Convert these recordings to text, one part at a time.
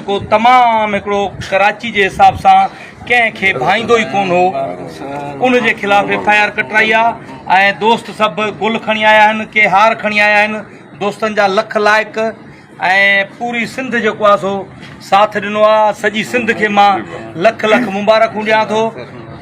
जेको तमामु हिकिड़ो कराची जे हिसाब सां कंहिंखे भाईंदो ई कोन हो, उन जे ख़िलाफ़ FIR कटाई आहे। ऐं दोस्त सभु गुल खणी आया आहिनि, के हार खणी आया आहिनि, दोस्तनि जा लख लाइक़ ऐं पूरी सिंध जेको आहे सो साथ ॾिनो आहे। सॼी सिंध खे मां लख लख मुबारकूं ॾियां थो।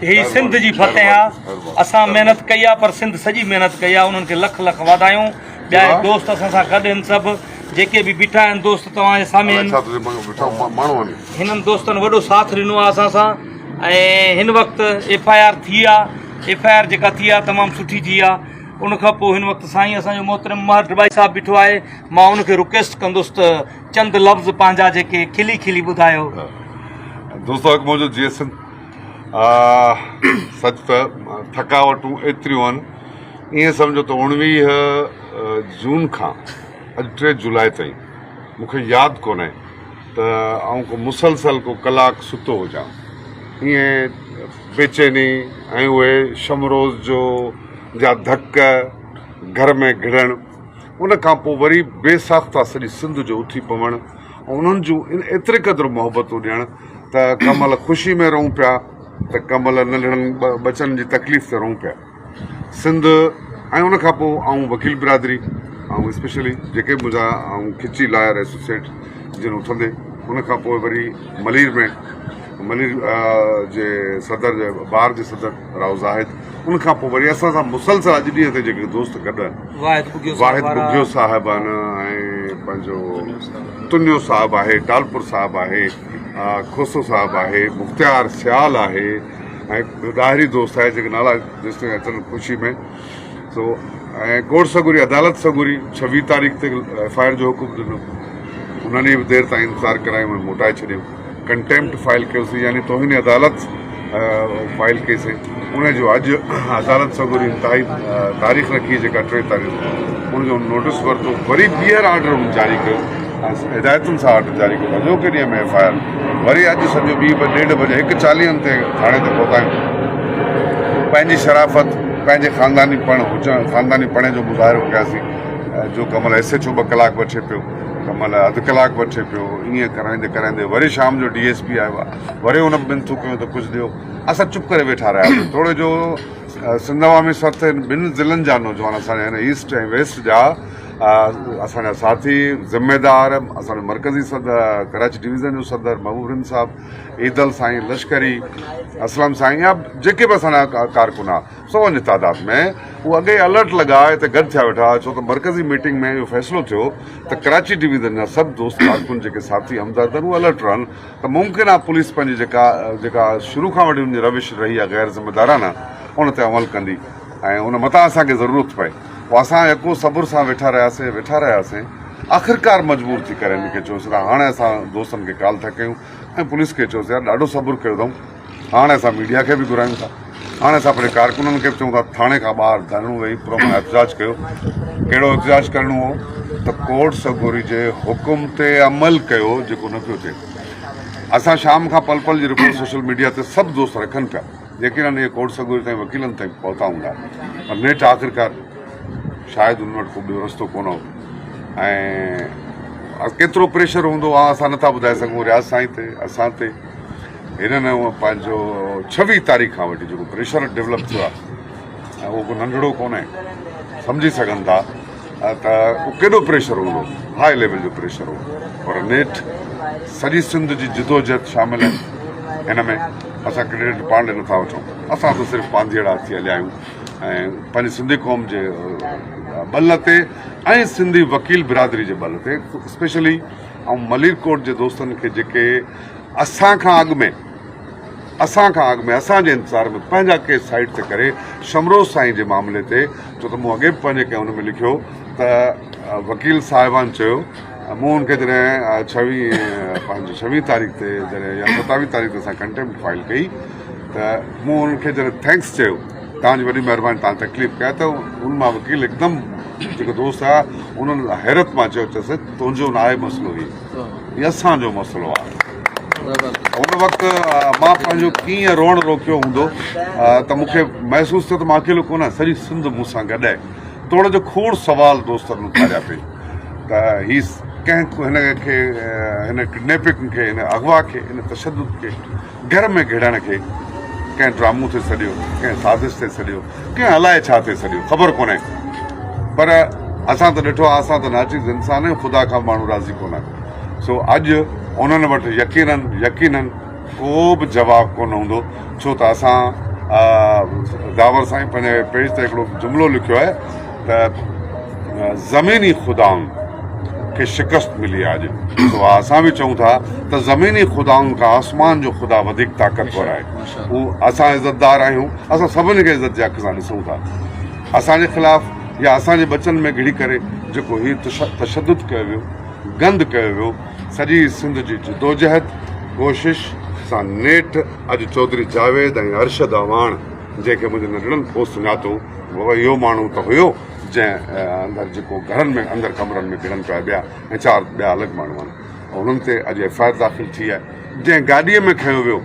हीअ सिंध जी फतेह आहे। असां महिनत कई आहे, पर सिंध सॼी महिनत कई आहे। उन्हनि खे लख लख वाधायूं। ॿिया दोस्त असां सां गॾु आहिनि, सभु जेके बि बीठा आहिनि दोस्त तव्हांजे साम्हूं आहिनि। हिननि दोस्तनि वॾो साथ ॾिनो आहे असां सां। ऐं हिन वक़्तु FIR थी आहे। FIR जेका थी आहे तमामु सुठी थी आहे। उन खां पोइ हिन वक़्तु साईं असांजो मोहतरम महर डबाई साहिबु बीठो आहे। मां उनखे रिक्वेस्ट कंदुसि त चंद लफ़्ज़ पंहिंजा जेके खिली खिली ॿुधायो। दोस्तो हिकु मुंहिंजो GS सच त थकावटूं एतिरियूं आहिनि, ईअं सम्झो त 19 जून खां अॼु 3 जुलाई ताईं मूंखे यादि कोन्हे त आउं को मुसलसल को कलाक सुतो हुजां। ईअं बेचैनी ऐं उहे शमरोज़ जो जा धक घर में घिड़णु, उन खां पोइ वरी बेसाख़्ता सॼी सिंध जो उथी पवणु ऐं उन्हनि जूं एतिरे क़दुरु मोहबतूं ॾियणु त कमल ख़ुशी में रहूं पिया, त कमल नंढड़नि बचनि जी तकलीफ़ ते रहूं पिया सिंध। ऐं उन खां पोइ आउं वकील बिरादरी ऐं स्पेशली जेके मुंहिंजा ऐं खिची लायर एसोसिएट जिन उथंदे, उन खां पोइ वरी मलीर जे सदर जे बार जे सदर राव ज़ाहिद, उन खां पोइ वरी असां सां मुसलसल अॼु ॾींहं ते जेके दोस्त गॾु आहिनि, वाहिद बुगियो साहिबु आहिनि ऐं पंहिंजो तुनियो साहिबु आहे, टालपुर साहिबु आहे, खोसो साहिबु आहे, मुख़्तियार सियाल आहे ऐं ॾाहिरी दोस्त आहे जेके नाला जेसिताईं अचनि ख़ुशी में। सो ऐं कोर्ट सगुरी अदालत सगुरी 26 तारीख़ ते FIR जो हुकुम ॾिनो, उन्हनि बि देरि ताईं इंतज़ारु करायूं, मोटाए छॾियो। कंटेम्प्ट फाइल कयोसीं, यानी तौहीन अदालत फाइल कईसीं। उनजो अॼु अदालत सगुरी इंतिहाई तारीख़ रखी जेका 3 तारीख़, उनजो नोटिस वरितो, वरी ॿीहर ऑर्डर जारी कयो, हिदायतुनि सां ऑर्डर जारी कयो। अॼोके ॾींहं में FIR वरी अॼु सॼो 2-2:30 बजे 1:40 ते थाणे ते पहुतायूं। पंहिंजी शराफ़त, पंहिंजे ख़ानदानी पणे जो मुज़ाहिरो कयासीं। जो कमल ऐसे छो 2 कलाक वठे पियो, कमल अधु कलाक वठे पियो, ईअं कराईंदे कराईंदे वरी शाम जो DSP आयो आहे, वरी हुन बिनथू कयूं त कुझु ॾियो। असां चुप करे वेठा रहियासीं। थोरो जो सिंध अवामी सथ 2 ज़िलनि जा नौजवान असांजा आहिनि, ईस्ट ऐं वेस्ट जा असांजा साथी ज़िम्मेदार, असांजो मरकज़ी सदर कराची डिवीज़न जो सदर महबूब रिंद साहिबु, ईदल साईं लश्करी, असलम साईं, या जेके बि असांजा कारकुन आहे 100 जी तादाद में, उहे अॻे अलर्ट लॻा हिते गॾु थिया वेठा। छो त मरकज़ी मीटिंग में इहो फ़ैसिलो थियो त कराची डिवीज़न जा सभु दोस्त कारकुन जेके साथी हमदर्द आहिनि उहे अलर्ट रहनि, त मुमकिन आहे पुलिस पंहिंजी जेका शुरू खां वठी उनजी रविश रही आहे गैर ज़िम्मेदाराना, उन ते अमल कंदी ऐं उन मथां असांखे ज़रूरत पए। पोइ असां यको सबुर सां वेठा रहियासीं। आख़िरकार मजबूर थी करे हिनखे चयोसीं त हाणे असां दोस्तनि खे कॉल था कयूं ऐं पुलिस खे चयोसीं यार ॾाढो सबुरु कयो अथऊं, हाणे असां मीडिया खे बि घुरायूं था, हाणे असां पंहिंजे कारकुननि खे बि चऊं था थाणे खां ॿाहिरि धरणो वेही पूरो एहतजाज कयो। कहिड़ो एहतजाज करिणो हो त कोर्ट सगोरी जे हुकुम ते अमल कयो, जेको न पियो थिए। असां शाम खां पल पल जी रिपोर्ट सोशल मीडिया ते सभु दोस्त रखनि पिया, यकीनन इहे कोर्ट सगोरी ताईं वकीलनि ताईं पहुता हूंदा, पर नेठ आख़िरकार शायदि उन वटि को ॿियो रस्तो कोन हो। ऐं केतिरो प्रेशर हूंदो आहे असां नथा ॿुधाए सघूं। रियाज़ साईं ते, असां ते, हिननि पंहिंजो 26 तारीख़ खां वठी जेको प्रेशर डेवलप थियो आहे, उहो को नंढड़ो कोन्हे, सम्झी सघनि था त उहो केॾो प्रेशर हूंदो, हाई लेवल जो प्रेशर हो। पर नेठ सॼी सिंध जी जिदोजहद शामिल आहिनि हिन में। असां क्रेडिट पाण नथा वठूं, असां त सिर्फ़ु पांधेड़ा थी हलिया आहियूं ऐं पंहिंजी सिंधी क़ौम जे बल ते ऐं सिंधी वकील बिरादरी जे बल ते स्पेशली, ऐं मलीरकोट जे दोस्तनि खे जेके असांखां अॻु में असांजे इंतज़ार में पंहिंजा केस साइड ते करे शमरोज़ साईं जे मामले ते, छो त मूं अॻे बि पंहिंजे कंहिं हुन में लिखियो त वकील साहिबान चयो, मूं हुनखे जॾहिं 26 तारीख़ ते जॾहिं या 27 तारीख़ ते असां कंटेम्प्ट फाइल कई त मूं हुनखे जॾहिं थैंक्स चयो, तव्हांजी वॾी महिरबानी, तव्हां तकलीफ़ कया, त हुन मां वकील हिकदमि जेको दोस्त आहे उन्हनि हैरत मां चयो चयोसि तुंहिंजो न आहे मसइलो, हीउ असांजो मसइलो आहे। उन वक़्तु मां पंहिंजो कीअं रोअणु रोकियो हूंदो त मूंखे महसूसु थियो त मां अकेलो कोन आहियां, सॼी सिंध मूंसां गॾु आहे। थोरो जो खोड़ सवाल दोस्तनि उथारिया पई त हीउ कंहिं हिन किडनैपिंग खे, हिन अगवा खे, हिन तशद्दुद खे घर में घिड़ण खे कंहिं ड्रामो ते सॼियो, कंहिं साज़िश ते सॼियो, कंहिं अलाए छा ते सॼियो, ख़बर कोन्हे। पर असां त ॾिठो आहे, असां त नाचीज़ इंसान आहियूं, ख़ुदा खां माण्हू राज़ी कोन आहे। सो अॼु उन्हनि वटि यकीनन को बि जवाबु कोन हूंदो, छो त असां दावर साईं पंहिंजे पेज ते हिकिड़ो जुमिलो लिखियो आहे त ज़मीनी ख़ुदाउनि खे शिकस्त मिली आहे अॼु। तो असां बि चऊं था त ज़मीनी ख़ुदाउनि खां आसमान जो ख़ुदा वधीक ताक़तवर आहे। हू असां इज़तदार आहियूं, असां सभिनी खे इज़त जे हक़ सां ॾिसूं था। असांजे ख़िलाफ़ु या असांजे बचनि में घिड़ी करे जेको हीउ तशद्दुद कयो वियो, गंद कयो वियो, सॼी सिंध जी जदोजहद कोशिश सां नेठि अॼु चौधरी जावेद ऐं अरशद अवाण, जंहिंखे मुंहिंजे नंढड़नि पोइ सुञातो, इहो माण्हू त हुयो जंहिं अंदरि जेको घरनि में अंदरि कमरनि में घिरनि पिया ॿिया ऐं 4 ॿिया अलॻि माण्हू आहिनि, उन्हनि ते अॼु FIR दाख़िल थी आहे। जंहिं गाॾीअ में खयो वियो,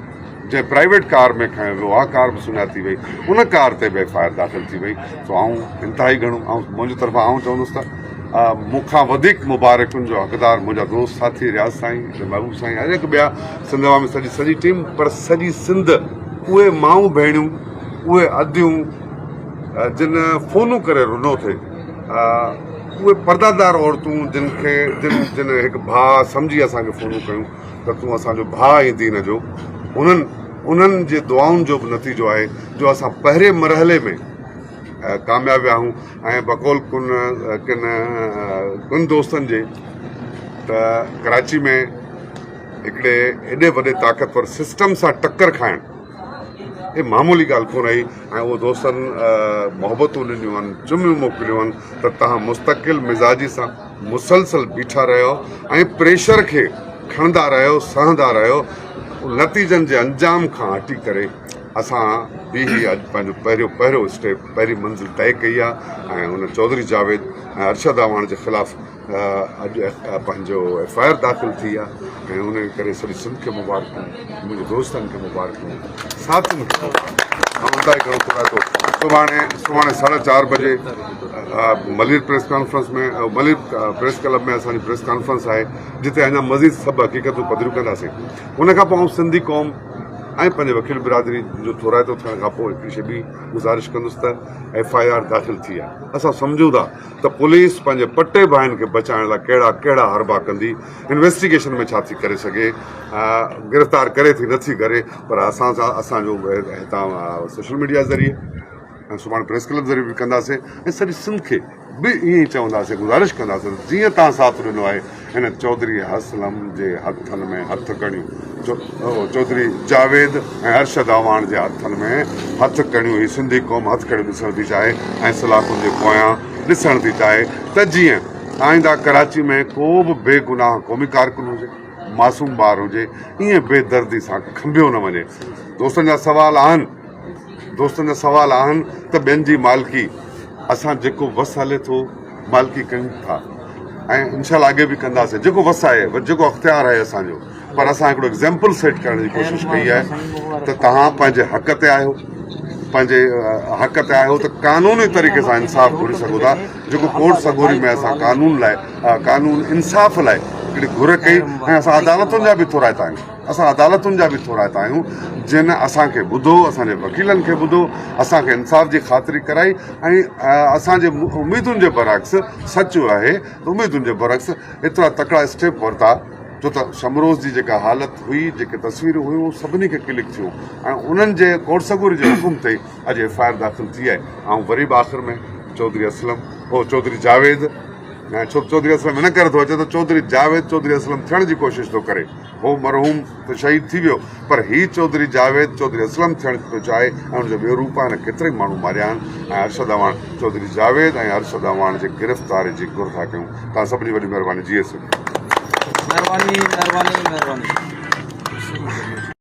जंहिं प्राइवेट कार में खयो वियो, उहा कार बि सुञाती वई, उन कार ते बि FIR दाख़िल थी वई। सो इंतिहाई घणो मुंहिंजी तरफ़ां चवंदुसि त मूंखां वधीक मुबारकुनि जो हक़दार मुंहिंजा दोस्त साथी रियाज़ साईं, महबूब साईं, हर हिकु ॿिया सिंधवा में सॼी टीम, पर सॼी सिंध, उहे माऊं भेणियूं, उहे अदियूं जिन फ़ोनूं करे रुनो थिए, उहे पर्दादार औरतूं जिन हिकु भाउ सम्झी असांखे फ़ोनूं कयूं त तूं असांजो भाउ ऐं दीन जो, उन्हनि जे दुआउनि जो बि नतीजो आहे जो असां पहिरें मरहले में कामयाबु आहियूं। ऐं बकौल किन दोस्तनि जे त कराची में हिकिड़े एॾे वॾे ताक़तवर सिस्टम सां टक्कर खाइणु हे मामूली ॻाल्हि कोन आई। ऐं उहे दोस्तनि मोहबतूं ॾिनियूं आहिनि, चुमियूं मोकिलियूं आहिनि त तव्हां मुस्तक़िल मिज़ाजी सां मुसलसल बीठा रहियो ऐं प्रेशर खे खणंदा रहियो, सहंदा रहियो। नतीजनि जे अंजाम खां हटी करे असां बि अॼु पंहिंजो पहिरियों स्टेप, पहिरीं मंज़िल तय कई आहे ऐं हुन चौधरी जावेद ऐं अरशद अवाण जे ख़िलाफ़ु अॼु पंहिंजो FIR दाख़िल थी आहे। ऐं उन करे सॼी सिंध खे मुबारकूं, मुंहिंजे दोस्तनि खे मुबारकूं, साथियुनि खे सुभाणे 4:30 बजे मलिर प्रेस कॉन्फ्रेंस में, मलिर प्रेस क्लब में असांजी प्रेस कॉन्फ्रेंस आहे, जिते अञा मज़ीद सभु हक़ीक़तूं पधरियूं कंदासीं। उनखां पोइ सिंधी क़ौम ऐं पंहिंजे वकील बिरादरी जो थोराइतो थियण खां पोइ हिकिड़ी शइ ॿी गुज़ारिश कंदुसि त FIR दाख़िल थी आहे। असां सम्झूं था त पुलिस पंहिंजे पटे भाइनि खे बचाइण लाइ कहिड़ा हरबा कंदी, इन्वेस्टिगेशन में छा थी करे सघे, गिरफ़्तार करे थी नथी करे, पर असांजो हितां सोशल मीडिया ज़रिए ऐं सुभाणे प्रेस क्लब ज़रिए बि कंदासीं ऐं सॼी सिंध खे बि ईअं ई चवंदासीं, गुज़ारिश कंदासीं जीअं तव्हां साथ ॾिनो आहे हिन चौधरी असलम जे हथनि में हथ कणियूं, चौधरी जावेद ऐं अरशद अवाण जे हथनि में हथ कणियूं, ही सिंधी क़ौम हथ कणियूं ॾिसण थी चाहे ऐं सलाखुनि जे पोयां ॾिसण थी चाहे त जीअं आईंदा कराची में को बि बेगुनाह क़ौमी कारकुन हुजे, मासूम ॿार हुजे, ईअं बेदर्दी सां खंभियो न वञे। दोस्तनि जा सवाल आहिनि त ॿियनि जी मालिकी असां जेको वस हले थो मालिकी कयूं था ऐं इंशाअल्लाह अॻे बि कंदासीं, जेको वस आहे, जेको अख़्तियार आहे असांजो। पर असां हिकिड़ो एग्ज़ाम्पल सेट करण जी कोशिशि कई आहे त तव्हां पंहिंजे हक़ ते आहियो त कानूनी तरीक़े सां इंसाफ़ घुरी सघो था। जेको कोर्ट सगोरी में असां कानून इंसाफ़ लाइ हिकिड़ी घुर कई ऐं असां अदालतुनि जा बि थोराइता आहियूं जिन असांखे ॿुधो, असांजे वकीलनि खे ॿुधो, असांखे इंसाफ़ जी ख़ातिरी कराई ऐं असांजे उमेदुनि जे बरअक्स सचु आहे त उमेदुनि जे बरअक्स एतिरा तकिड़ा स्टेप वरिता छो त शमरोज़ जी जेका हालत हुई, जेके तस्वीरूं हुयूं, सभिनी खे क्लिक थियूं ऐं उन्हनि जे कोर्ट सगोरी जे हुकुम ते अॼु FIR दाख़िल थी आहे। ऐं वरी बि आख़िर में चौधरी जावेद ऐं चौधरी असलम इन करे थो अचे त चौधरी जावेद चौधरी असलम थियण जी कोशिशि थो करे। हो मरहूम त शहीद थी वियो, पर हीउ चौधरी जावेद चौधरी असलम थियण थो चाहे ऐं हुनजो ॿियो रूप आहे। केतिरा ई माण्हू मारिया आहिनि ऐं अरशद अवाण, चौधरी जावेद ऐं अरशद अवाण जे गिरफ़्तारी जी घुर था कयूं। तव्हां सभिनी वॾी महिरबानी। जी महिरबानी।